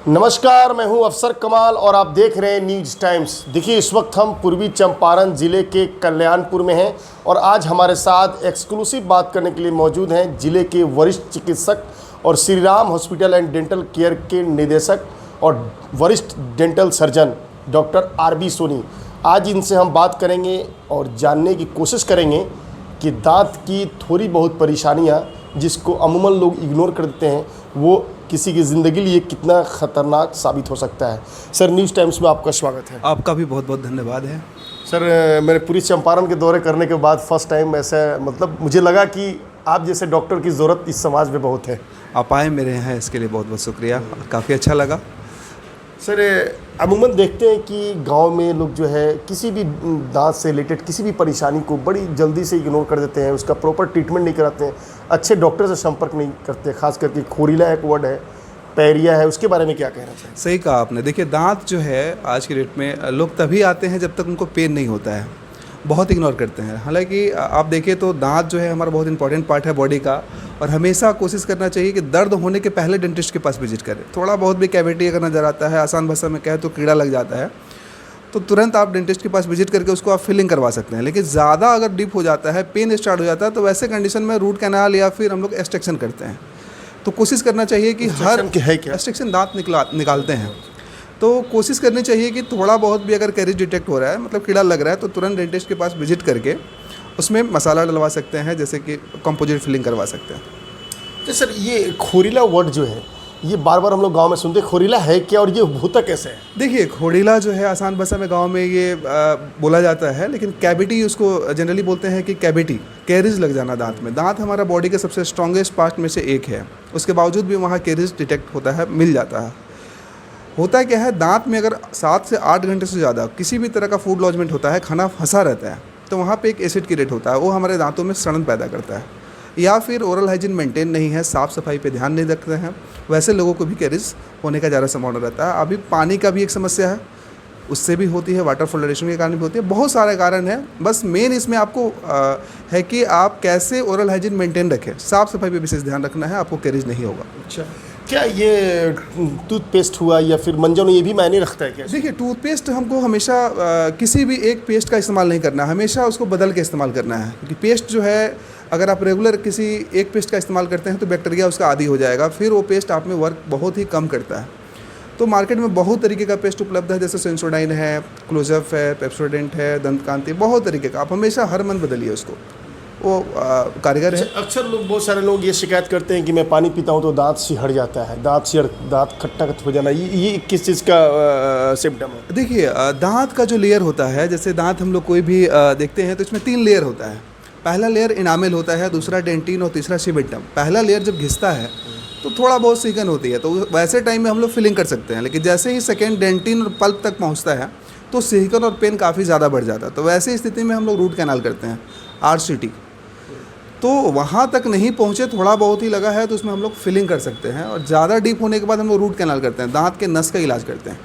नमस्कार, मैं हूं अफसर कमाल और आप देख रहे हैं न्यूज़ टाइम्स। देखिए, इस वक्त हम पूर्वी चंपारण ज़िले के कल्याणपुर में हैं और आज हमारे साथ एक्सक्लूसिव बात करने के लिए मौजूद हैं ज़िले के वरिष्ठ चिकित्सक और Shri Ram hospital and dental care के निदेशक और वरिष्ठ dental surgeon doctor R B. Soni. आज इनसे हम बात करेंगे और जानने की कोशिश करेंगे कि दांत की थोड़ी बहुत परेशानियाँ जिसको अमूमन लोग इग्नोर कर देते हैं, वो किसी की ज़िंदगी के लिए कितना ख़तरनाक साबित हो सकता है। सर, न्यूज़ टाइम्स में आपका स्वागत है। आपका भी बहुत बहुत धन्यवाद है। सर, मैंने पूरी चंपारण के दौरे करने के बाद फर्स्ट टाइम ऐसा मुझे लगा कि आप जैसे डॉक्टर की ज़रूरत इस समाज में बहुत है। आप आए मेरे यहाँ, इसके लिए बहुत बहुत शुक्रिया, काफ़ी अच्छा लगा। सर, अमूमन देखते हैं कि गांव में लोग जो है किसी भी दांत से रिलेटेड किसी भी परेशानी को बड़ी जल्दी से इग्नोर कर देते हैं, उसका प्रॉपर ट्रीटमेंट नहीं कराते हैं, अच्छे डॉक्टर से संपर्क नहीं करते। खास करके खोरीला एक वर्ड है, पैरिया है, उसके बारे में क्या कहना चाहिए? सही कहा आपने। देखिए, दांत जो है आज के डेट में लोग तभी आते हैं जब तक उनको पेन नहीं होता है, बहुत इग्नोर करते हैं। हालांकि आप देखें तो दांत जो है हमारा बहुत इंपॉर्टेंट पार्ट है बॉडी का, और हमेशा कोशिश करना चाहिए कि दर्द होने के पहले डेंटिस्ट के पास विजिट करें। थोड़ा बहुत भी कैविटी अगर नज़र आता है, आसान भाषा में कहे तो कीड़ा लग जाता है, तो तुरंत आप डेंटिस्ट के पास विजिट करके उसको आप फिलिंग करवा सकते हैं। लेकिन ज़्यादा अगर डीप हो जाता है, पेन स्टार्ट हो जाता है, तो वैसे कंडीशन में रूट कैनाल या फिर हम लोग एक्सट्रैक्शन करते हैं। तो कोशिश करना चाहिए कि हर एक्सट्रैक्शन दांत निकालते हैं, तो कोशिश करनी चाहिए कि थोड़ा बहुत भी अगर कैरिज डिटेक्ट हो रहा है, मतलब कीड़ा लग रहा है, तो तुरंत डेंटिस्ट के पास विजिट करके उसमें मसाला डलवा सकते हैं, जैसे कि कंपोजिट फिलिंग करवा सकते हैं। तो सर, ये खोरीला वर्ड जो है, ये बार बार हम लोग गांव में सुनते हैं, खोरीला है क्या और ये होता कैसे है? देखिए, खोरीला जो है आसान भाषा में गांव में ये बोला जाता है, लेकिन कैविटी उसको जनरली बोलते हैं कि कैविटी, कैरिज लग जाना दांत में। दांत हमारा बॉडी के सबसे स्ट्रॉन्गेस्ट पार्ट में से एक है, उसके बावजूद भी वहाँ कैरिज डिटेक्ट होता है, मिल जाता है। होता क्या है, दांत में अगर 7 से 8 घंटे से ज़्यादा किसी भी तरह का फूड लॉजमेंट होता है, खाना फंसा रहता है, तो वहाँ पे एक एसिड की रेट होता है, वो हमारे दांतों में सड़न पैदा करता है। या फिर ओरल हाइजीन मेंटेन नहीं है, साफ़ सफाई पे ध्यान नहीं रखते हैं, वैसे लोगों को भी कैरिज होने का ज़्यादा संभावना रहता है। अभी पानी का भी एक समस्या है, उससे भी होती है, वाटर फ्लोरेशन के कारण भी होती है, बहुत सारे कारण हैं। बस मेन इसमें आपको है कि आप कैसे ओरल हाइजीन मेंटेन रखें, साफ़ सफाई पे विशेष ध्यान रखना है, आपको कैरिज नहीं होगा। अच्छा, क्या ये टूथपेस्ट हुआ या फिर मंजन, ये भी मायने रखता है क्या? देखिए, टूथपेस्ट हमको हमेशा किसी भी एक पेस्ट का इस्तेमाल नहीं करना है, हमेशा उसको बदल के इस्तेमाल करना है। क्योंकि पेस्ट जो है, अगर आप रेगुलर किसी एक पेस्ट का इस्तेमाल करते हैं तो बैक्टीरिया उसका आदी हो जाएगा, फिर वो पेस्ट आप में वर्क बहुत ही कम करता है। तो मार्केट में बहुत तरीके का पेस्ट उपलब्ध है, जैसे सेंसोडाइन है, क्लोजअप है, पेप्सोडेंट है, दंतकांति, बहुत तरीके का। आप हमेशा हर मन बदलिए उसको, वो कारगर है। अक्सर लोग, बहुत सारे लोग ये शिकायत करते हैं कि मैं पानी पीता हूँ तो दांत सिहड़ जाता है, दांत खट्टा हो जाना, ये किस चीज़ का सिम्टम है? देखिए, दांत का जो लेयर होता है, जैसे दांत हम लोग कोई भी देखते हैं तो इसमें 3 लेयर होता है। पहला लेयर इनामेल होता है, दूसरा डेंटिन और तीसरा सीमेंटम। पहला लेयर जब घिसता है तो थोड़ा बहुत सिकन होती है, तो वैसे टाइम में हम लोग फिलिंग कर सकते हैं। लेकिन जैसे ही सेकेंड डेंटिन और पल्प तक पहुंचता है तो सिकन और पेन काफ़ी ज़्यादा बढ़ जाता है, तो वैसे स्थिति में हम लोग रूट कैनाल करते हैं, RCT। तो वहाँ तक नहीं पहुँचे, थोड़ा बहुत ही लगा है तो उसमें हम लोग फिलिंग कर सकते हैं, और ज़्यादा डीप होने के बाद हम लोग रूट कैनाल करते हैं, दांत के नस का इलाज करते हैं,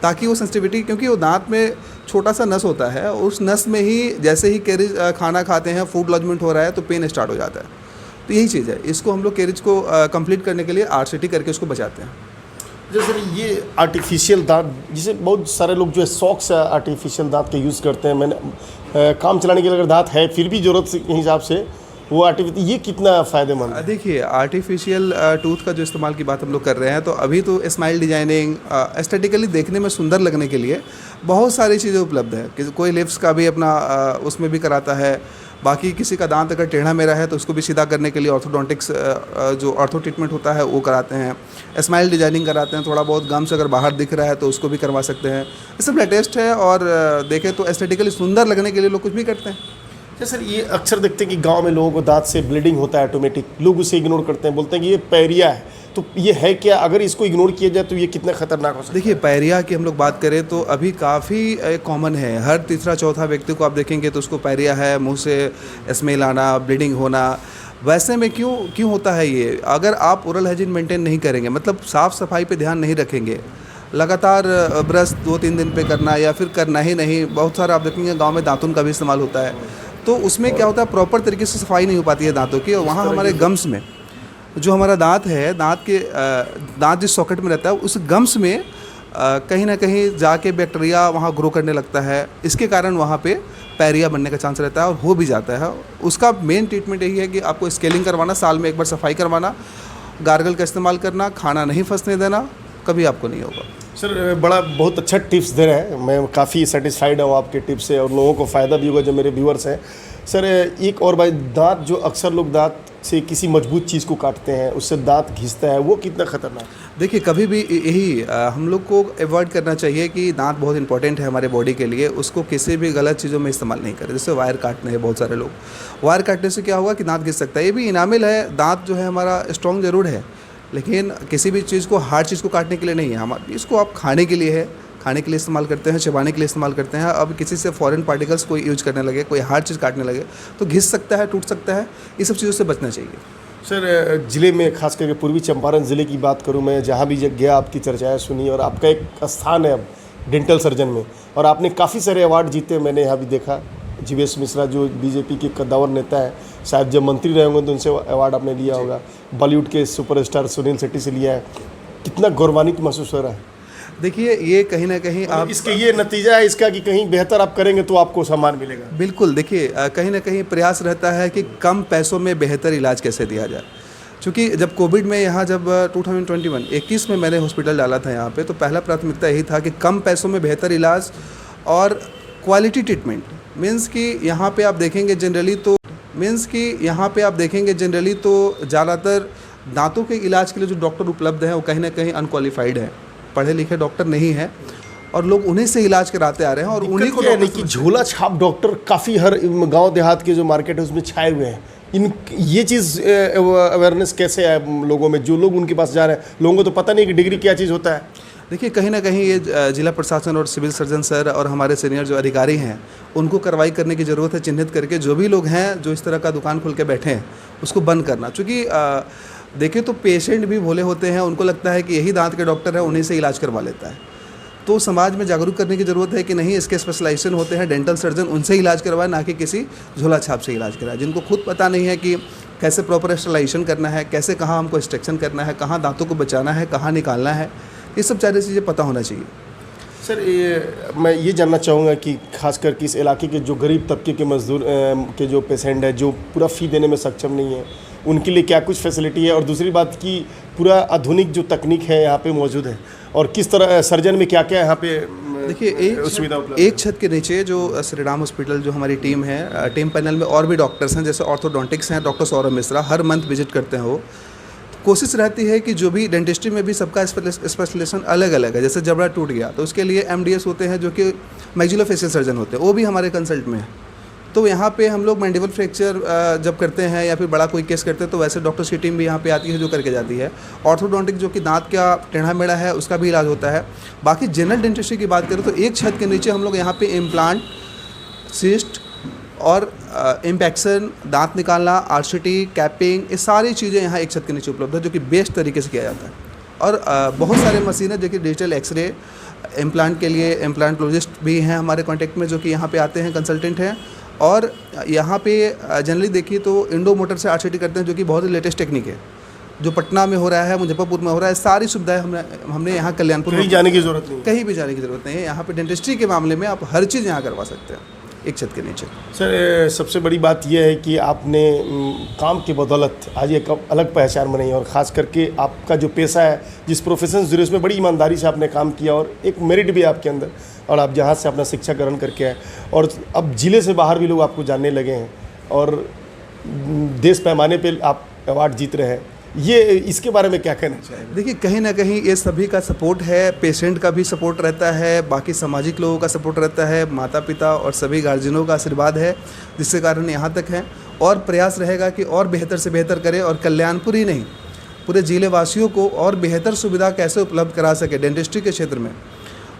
ताकि वो सेंसिटिविटी, क्योंकि वो दांत में छोटा सा नस होता है, उस नस में ही जैसे ही कैरिज खाना खाते हैं, फूड लॉजमेंट हो रहा है, तो पेन स्टार्ट हो जाता है। तो यही चीज़ है, इसको हम लोग कैरिज को कंप्लीट करने के लिए RCT करके उसको बचाते हैं। जैसे ये आर्टिफिशियल दांत, जिसे बहुत सारे लोग जो है शौक से आर्टिफिशियल दांत का यूज़ करते हैं, मैंने काम चलाने के लिए अगर दांत है फिर भी ज़रूरत के हिसाब से वो आर्टिफिशियल, ये कितना फ़ायदेमंद है? देखिए, आर्टिफिशियल टूथ का जो इस्तेमाल की बात हम लोग कर रहे हैं, तो अभी तो स्माइल डिजाइनिंग, एस्थेटिकली देखने में सुंदर लगने के लिए बहुत सारी चीज़ें उपलब्ध है। कि कोई लिप्स का भी अपना उसमें भी कराता है, बाकी किसी का दांत अगर टेढ़ा मेढ़ा है तो उसको भी सीधा करने के लिए ऑर्थोडोंटिक्स जो ऑर्थो ट्रीटमेंट होता है वो कराते हैं, स्माइल डिजाइनिंग कराते हैं, थोड़ा बहुत गम्स अगर बाहर दिख रहा है तो उसको भी करवा सकते हैं। ये सब लेटेस्ट है, और देखें तो एस्थेटिकली सुंदर लगने के लिए लोग कुछ भी करते हैं। सर, ये अक्सर देखते हैं कि गांव में लोगों को दांत से ब्लीडिंग होता है ऑटोमेटिक, लोग उसे इग्नोर करते हैं, बोलते हैं कि ये पैरिया है, तो ये है क्या? अगर इसको इग्नोर किया जाए तो ये कितना खतरनाक हो सकता है? देखिए, पैरिया की हम लोग बात करें तो अभी काफ़ी कॉमन है, हर तीसरा चौथा व्यक्ति को आप देखेंगे तो उसको पैरिया है, मुंह से स्मेल आना, ब्लीडिंग होना। वैसे में क्यों होता है ये? अगर आप ओरल हाइजीन मेंटेन नहीं करेंगे, मतलब साफ़ सफाई पे ध्यान नहीं रखेंगे, लगातार ब्रश 2-3 दिन पे करना या फिर करना ही नहीं, बहुत सारा आप देखेंगे गाँव में दातुन का भी इस्तेमाल होता है, तो उसमें क्या होता है, प्रॉपर तरीके से सफाई नहीं हो पाती है दांतों की, और वहाँ हमारे गम्स में जो हमारा दांत है, दांत जिस सॉकेट में रहता है उस गम्स में कहीं ना कहीं जाके बैक्टीरिया वहाँ ग्रो करने लगता है। इसके कारण वहाँ पे पैरिया बनने का चांस रहता है और हो भी जाता है। उसका मेन ट्रीटमेंट यही है कि आपको स्केलिंग करवाना, साल में एक बार सफाई करवाना, गार्गल का इस्तेमाल करना, खाना नहीं फंसने देना, कभी आपको नहीं होगा। सर बहुत अच्छा टिप्स दे रहे हैं, मैं काफ़ी सेटिस्फाइड हूँ आपके टिप्स से और लोगों को फ़ायदा भी होगा जो मेरे व्यूअर्स हैं। सर एक और भाई, दांत जो अक्सर लोग दांत से किसी मजबूत चीज़ को काटते हैं उससे दांत घिसता है, वो कितना खतरनाक? देखिए कभी भी यही हम लोग को अवॉइड करना चाहिए कि दांत बहुत इंपॉर्टेंट है हमारे बॉडी के लिए, उसको किसी भी गलत चीज़ों में इस्तेमाल नहीं करें। जैसे वायर काटने हैं, बहुत सारे लोग वायर काटने से क्या होगा कि दांत घिस सकता है। ये भी इनामिल है, दांत जो है हमारा स्ट्रॉन्ग ज़रूर है, लेकिन किसी भी चीज़ को, हार्ड चीज़ को काटने के लिए नहीं है। हम इसको आप खाने के लिए है, खाने के लिए इस्तेमाल करते हैं, चबाने के लिए इस्तेमाल करते हैं। अब किसी से फॉरेन पार्टिकल्स कोई यूज करने लगे, कोई हार्ड चीज़ काटने लगे तो घिस सकता है, टूट सकता है। ये सब चीज़ों से बचना चाहिए। सर ज़िले में खास करके पूर्वी चंपारण ज़िले की बात करूं, मैं जहां भी गया आपकी चर्चाएं सुनी और आपका एक स्थान है अब डेंटल सर्जन में, और आपने काफ़ी सारे अवार्ड जीते। मैंने यहाँ भी देखा जीवेश मिश्रा जो बीजेपी के कद्दावर नेता है, शायद जब मंत्री रहे होंगे तो उनसे अवार्ड आपने लिया होगा। बॉलीवुड के सुपरस्टार सुनील शेट्टी से लिया है। कितना गौरवान्वित महसूस हो रहा है? देखिए ये कहीं ना कहीं आप, इसके ये नतीजा है इसका कि कहीं बेहतर आप करेंगे तो आपको सम्मान मिलेगा। बिल्कुल। देखिए कहीं ना कहीं प्रयास रहता है कि कम पैसों में बेहतर इलाज कैसे दिया जाए। क्योंकि जब कोविड में यहाँ जब 2021 में मैंने हॉस्पिटल डाला था यहाँ पे, तो पहला प्राथमिकता यही था कि कम पैसों में बेहतर इलाज और क्वालिटी ट्रीटमेंट। मीन्स कि यहाँ पे आप देखेंगे जनरली तो ज़्यादातर दांतों के इलाज के लिए जो डॉक्टर उपलब्ध हैं वो कहीं ना कहीं अनक्वालिफाइड हैं, पढ़े लिखे डॉक्टर नहीं हैं, और लोग उन्हीं से इलाज कराते आ रहे हैं। और उन्हीं को यानी कि झोला छाप डॉक्टर काफ़ी हर गांव देहात के जो मार्केट है उसमें छाए हुए हैं। ये चीज़ अवेयरनेस कैसे है लोगों में, जो लोग उनके पास जा रहे हैं? लोगों को तो पता नहीं कि डिग्री क्या चीज़ होता है। देखिए कहीं ना कहीं ये जिला प्रशासन और सिविल सर्जन सर और हमारे सीनियर जो अधिकारी हैं उनको कार्रवाई करने की ज़रूरत है, चिन्हित करके जो भी लोग हैं जो इस तरह का दुकान खोल के बैठे हैं उसको बंद करना। क्योंकि देखिए तो पेशेंट भी भोले होते हैं, उनको लगता है कि यही दांत के डॉक्टर है, उन्हीं से इलाज करवा लेता है। तो समाज में जागरूक करने की ज़रूरत है कि नहीं, इसके स्पेशलाइजेशन होते हैं डेंटल सर्जन, उनसे इलाज करवाए, ना कि किसी झोला छाप से इलाज कराए, जिनको खुद पता नहीं है कि कैसे प्रॉपर स्टेलाइजेशन करना है, कैसे कहाँ हमको एक्सट्रैक्शन करना है, कहाँ दांतों को बचाना है, कहाँ निकालना है। ये सब सारी चीज़ें पता होना चाहिए। सर मैं ये जानना चाहूँगा कि खासकर कि इस इलाके के जो गरीब तबके के मजदूर के जो पेशेंट है, जो पूरा फ़ी देने में सक्षम नहीं है, उनके लिए क्या कुछ फैसिलिटी है? और दूसरी बात कि पूरा आधुनिक जो तकनीक है यहाँ पे मौजूद है, और किस तरह सर्जन में क्या क्या यहाँ पे देखिए सुविधा उपलब्ध एक छत के नीचे जो श्री राम हॉस्पिटल जो हमारी टीम है, टीम पैनल में और भी डॉक्टर्स हैं, जैसे ऑर्थोडोंटिक्स हैं, डॉक्टर सौरभ मिश्रा, हर मंथ विजिट करते हैं वो। कोशिश रहती है कि जो भी डेंटिस्ट्री में भी सबका स्पेशलाइजेशन अलग अलग है। जैसे जबड़ा टूट गया तो उसके लिए MDS होते हैं जो कि मैक्सिलोफेशियल सर्जन होते हैं, वो भी हमारे कंसल्ट में है। तो यहाँ पे हम लोग मैंडिबल फ्रैक्चर जब करते हैं या फिर बड़ा कोई केस करते हैं तो वैसे डॉक्टर्स की टीम भी यहाँ पे आती है जो करके जाती है। ऑर्थोडोंटिक जो कि दांत का टेढ़ा मेढ़ा है उसका भी इलाज होता है। बाकी जनरल डेंटिस्ट्री की बात करें तो एक छत के नीचे हम लोग यहाँ पे इम्प्लांट, सिस्ट और इम्पैक्शन, दांत निकालना, RCT, कैपिंग, ये सारी चीज़ें यहाँ एक छत के नीचे उपलब्ध है, जो कि बेस्ट तरीके से किया जाता है। और बहुत सारे मशीन है जो कि डिजिटल एक्सरे, इम्प्लांट के लिए इम्प्लांटोलॉजिस्ट भी हैं हमारे कॉन्टेक्ट में जो कि यहाँ पे आते हैं, कंसल्टेंट हैं। और यहाँ पे जनरली देखिए तो इंडो मोटर से RCT करते हैं, जो कि बहुत ही लेटेस्ट टेक्निक है, जो पटना में हो रहा है, मुजफ्फरपुर में हो रहा है। सारी सुविधाएं हमने यहाँ कल्याणपुर में, जाने की ज़रूरत नहीं, कहीं भी जाने की ज़रूरत नहीं है। यहाँ पे डेंटिस्ट्री के मामले में आप हर चीज़ यहाँ करवा सकते हैं एक छत के नीचे। सर सबसे बड़ी बात यह है कि आपने काम की बदौलत आज एक अलग पहचान बनाई, और ख़ास करके आपका जो पेशा है, जिस प्रोफेशन से जुड़े, उसमें बड़ी ईमानदारी से आपने काम किया और एक मेरिट भी आपके अंदर, और आप जहाँ से अपना शिक्षा ग्रहण करके आए और अब ज़िले से बाहर भी लोग आपको जानने लगे हैं और देश पैमाने पर आप अवार्ड जीत रहे हैं। ये इसके बारे में क्या कहना चाहिए? देखिए कहीं ना कहीं ये सभी का सपोर्ट है, पेशेंट का भी सपोर्ट रहता है, बाकी सामाजिक लोगों का सपोर्ट रहता है, माता पिता और सभी गार्जियनों का आशीर्वाद है, जिसके कारण यहाँ तक है। और प्रयास रहेगा कि और बेहतर से बेहतर करें और कल्याणपुर ही नहीं पूरे जिले वासियों को और बेहतर सुविधा कैसे उपलब्ध करा सके डेंटिस्ट्री के क्षेत्र में,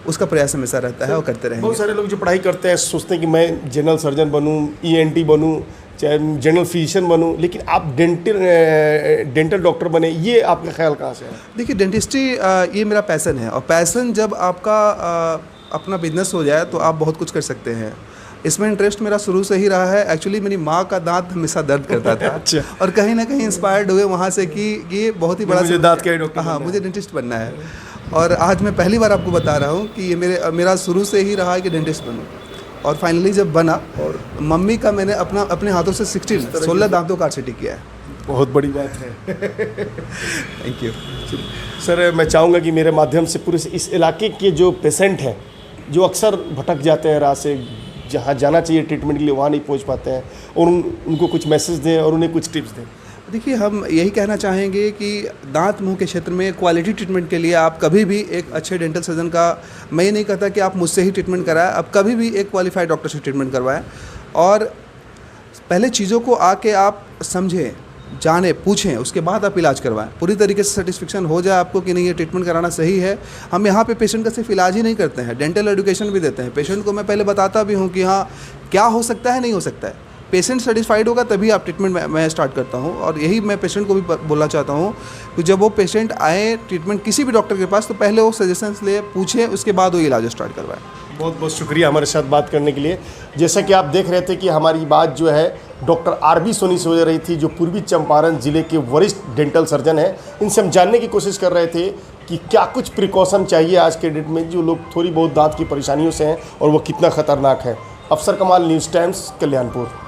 उसका प्रयास हमेशा रहता है और करते रहेंगे। बहुत सारे लोग जो पढ़ाई करते हैं सोचते हैं कि मैं जनरल सर्जन बनूँ, ENT बनूँ, चाहे जनरल फिजिशियन बनूँ, लेकिन आप डेंटल डॉक्टर बने, ये आपका ख्याल कहाँ से है? देखिए डेंटिस्ट्री ये मेरा पैसन है, और पैसन जब आपका अपना बिजनेस हो जाए तो आप बहुत कुछ कर सकते हैं। इसमें इंटरेस्ट मेरा शुरू से ही रहा है। एक्चुअली मेरी माँ का दांत हमेशा दर्द करता था। अच्छा। और कहीं ना कहीं इंस्पायर्ड हुए वहाँ से कि ये बहुत ही बड़ा मुझे दांत का ही डॉक्टर हाँ, बनना मुझे डेंटिस्ट बनना है। और आज मैं पहली बार आपको बता रहा हूँ कि ये मेरा शुरू से ही रहा है कि डेंटिस्ट बनूँ। और फाइनली जब बना, और मम्मी का मैंने अपने हाथों से 16 दांतों का आरसीटी किया है। बहुत बड़ी बात है। थैंक यू सर, मैं चाहूँगा कि मेरे माध्यम से पूरे इस इलाके के जो पेशेंट हैं, जो अक्सर भटक जाते हैं राह से, जहाँ जाना चाहिए ट्रीटमेंट के लिए वहाँ नहीं पहुँच पाते हैं, और उनको कुछ मैसेज दें और उन्हें कुछ टिप्स दें। देखिए, हम यही कहना चाहेंगे कि दांत मुंह के क्षेत्र में क्वालिटी ट्रीटमेंट के लिए आप कभी भी एक अच्छे डेंटल सर्जन का, मैं ये नहीं कहता कि आप मुझसे ही ट्रीटमेंट कराएं, आप कभी भी एक क्वालिफाइड डॉक्टर से ट्रीटमेंट करवाएं। और पहले चीज़ों को आके आप समझें, जाने, पूछें, उसके बाद आप इलाज करवाएं। पूरी तरीके से सेटिस्फेक्शन हो जाए आपको कि नहीं, ये ट्रीटमेंट कराना सही है। हम यहाँ पे पेशेंट का सिर्फ इलाज ही नहीं करते हैं, डेंटल एजुकेशन भी देते हैं। पेशेंट को मैं पहले बताता भी हूँ कि हाँ, क्या हो सकता है, नहीं हो सकता है। पेशेंट सेटिस्फाइड होगा तभी आप ट्रीटमेंट मैं स्टार्ट करता हूँ। और यही मैं पेशेंट को भी बोलना चाहता हूँ कि जब वो पेशेंट आए ट्रीटमेंट किसी भी डॉक्टर के पास, तो पहले वो सजेशंस ले, पूछे, उसके बाद वो इलाज स्टार्ट करवाएं। बहुत बहुत शुक्रिया हमारे साथ बात करने के लिए। जैसा कि आप देख रहे थे कि हमारी बात जो है डॉक्टर आरबी सोनी से हो रही थी, जो पूर्वी चंपारण जिले के वरिष्ठ डेंटल सर्जन हैं। इनसे हम जानने की कोशिश कर रहे थे कि क्या कुछ प्रिकॉशन चाहिए आज के डेट में, जो लोग थोड़ी बहुत दांत की परेशानियों से हैं, और वो कितना खतरनाक है। अफसर कमाल, न्यूज़ टाइम्स, कल्याणपुर।